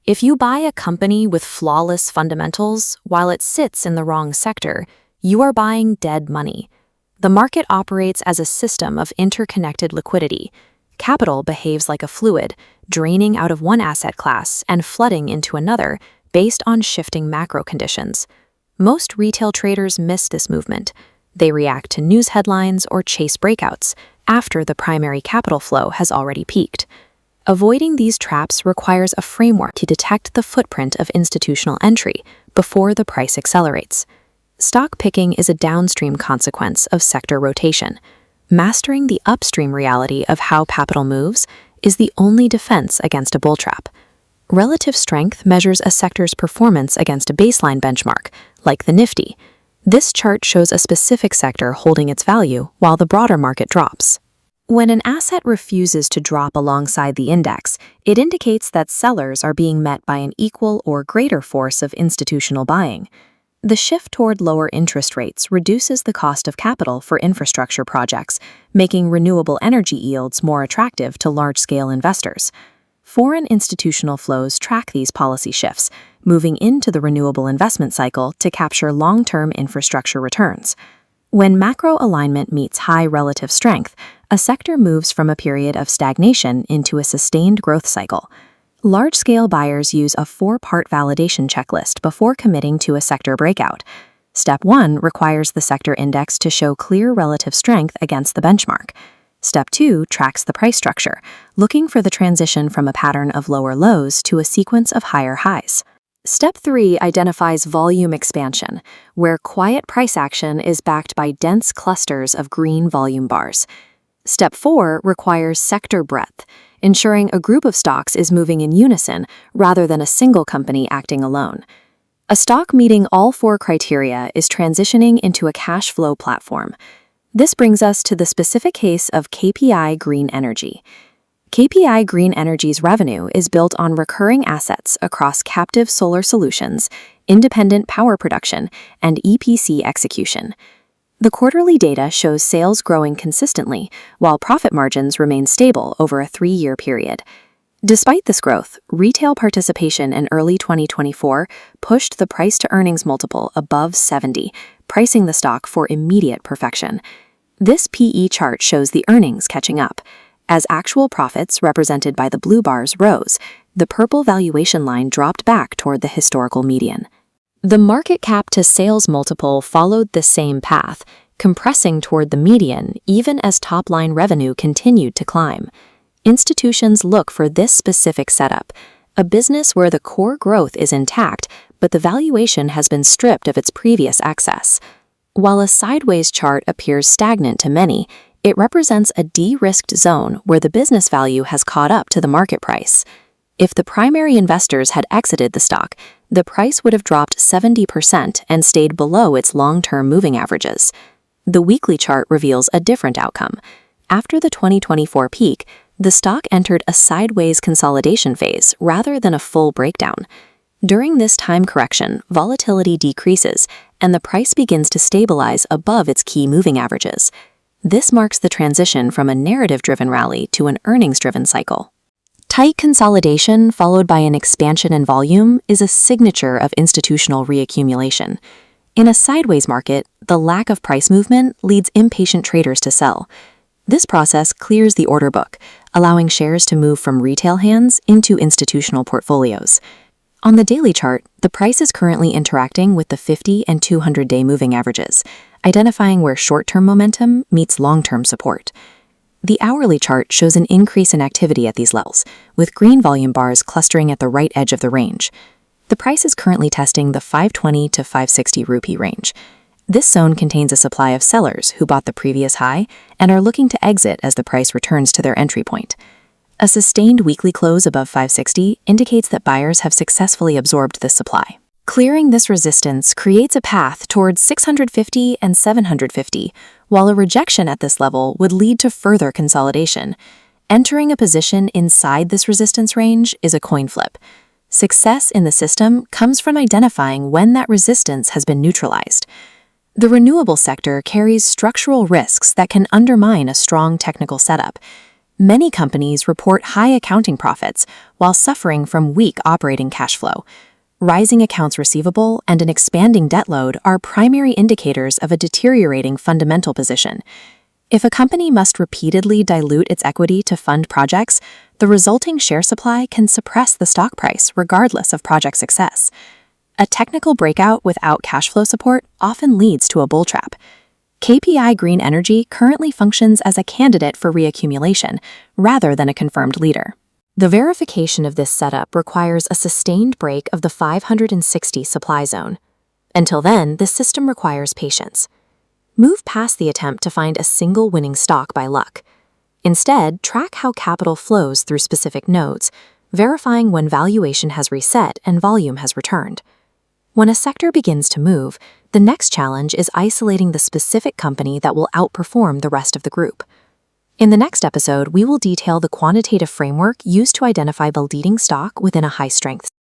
If you buy a company with flawless fundamentals while it sits in the wrong sector, you are buying dead money. The market operates as a system of interconnected liquidity. Capital behaves like a fluid, draining out of one asset class and flooding into another based on shifting macro conditions. Most retail traders miss this movement. They react to news headlines or chase breakouts after the primary capital flow has already peaked. Avoiding these traps requires a framework to detect the footprint of institutional entry before the price accelerates. Stock picking is a downstream consequence of sector rotation. Mastering the upstream reality of how capital moves is the only defense against a bull trap. Relative strength measures a sector's performance against a baseline benchmark, like the Nifty. This chart shows a specific sector holding its value while the broader market drops. When an asset refuses to drop alongside the index, it indicates that sellers are being met by an equal or greater force of institutional buying. The shift toward lower interest rates reduces the cost of capital for infrastructure projects, making renewable energy yields more attractive to large-scale investors. Foreign institutional flows track these policy shifts, moving into the renewable investment cycle to capture long-term infrastructure returns. When macro alignment meets high relative strength, a sector moves from a period of stagnation into a sustained growth cycle. Large-scale buyers use a 4-part validation checklist before committing to a sector breakout. Step 1 requires the sector index to show clear relative strength against the benchmark. Step 2 tracks the price structure, looking for the transition from a pattern of lower lows to a sequence of higher highs. Step 3 identifies volume expansion, where quiet price action is backed by dense clusters of green volume bars. Step 4 requires sector breadth, ensuring a group of stocks is moving in unison rather than a single company acting alone. A stock meeting all 4 criteria is transitioning into a cash flow platform. This brings us to the specific case of KPI Green Energy. KPI Green Energy's revenue is built on recurring assets across captive solar solutions, independent power production, and EPC execution. The quarterly data shows sales growing consistently, while profit margins remain stable over a 3-year period. Despite this growth, retail participation in early 2024 pushed the price-to-earnings multiple above 70, pricing the stock for immediate perfection. This PE chart shows the earnings catching up. As actual profits, represented by the blue bars, rose, the purple valuation line dropped back toward the historical median. The market cap to sales multiple followed the same path, compressing toward the median even as top-line revenue continued to climb. Institutions look for this specific setup, a business where the core growth is intact, but the valuation has been stripped of its previous excess. While a sideways chart appears stagnant to many, it represents a de-risked zone where the business value has caught up to the market price. If the primary investors had exited the stock, the price would have dropped 70% and stayed below its long-term moving averages. The weekly chart reveals a different outcome. After the 2024 peak, the stock entered a sideways consolidation phase rather than a full breakdown. During this time correction, volatility decreases, and the price begins to stabilize above its key moving averages. This marks the transition from a narrative-driven rally to an earnings-driven cycle. Tight consolidation followed by an expansion in volume is a signature of institutional reaccumulation. In a sideways market, the lack of price movement leads impatient traders to sell. This process clears the order book, allowing shares to move from retail hands into institutional portfolios. On the daily chart, the price is currently interacting with the 50 and 200-day moving averages, identifying where short-term momentum meets long-term support. The hourly chart shows an increase in activity at these levels, with green volume bars clustering at the right edge of the range. The price is currently testing the 520 to 560 rupee range. This zone contains a supply of sellers who bought the previous high and are looking to exit as the price returns to their entry point. A sustained weekly close above 560 indicates that buyers have successfully absorbed this supply. Clearing this resistance creates a path towards 650 and 750, while a rejection at this level would lead to further consolidation. Entering a position inside this resistance range is a coin flip. Success in the system comes from identifying when that resistance has been neutralized. The renewable sector carries structural risks that can undermine a strong technical setup. Many companies report high accounting profits while suffering from weak operating cash flow. Rising accounts receivable and an expanding debt load are primary indicators of a deteriorating fundamental position. If a company must repeatedly dilute its equity to fund projects, the resulting share supply can suppress the stock price regardless of project success. A technical breakout without cash flow support often leads to a bull trap. KPI Green Energy currently functions as a candidate for re-accumulation rather than a confirmed leader. The verification of this setup requires a sustained break of the 560 supply zone. Until then, the system requires patience. Move past the attempt to find a single winning stock by luck. Instead, track how capital flows through specific nodes, verifying when valuation has reset and volume has returned. When a sector begins to move, the next challenge is isolating the specific company that will outperform the rest of the group. In the next episode, we will detail the quantitative framework used to identify the leading stock within a high-strength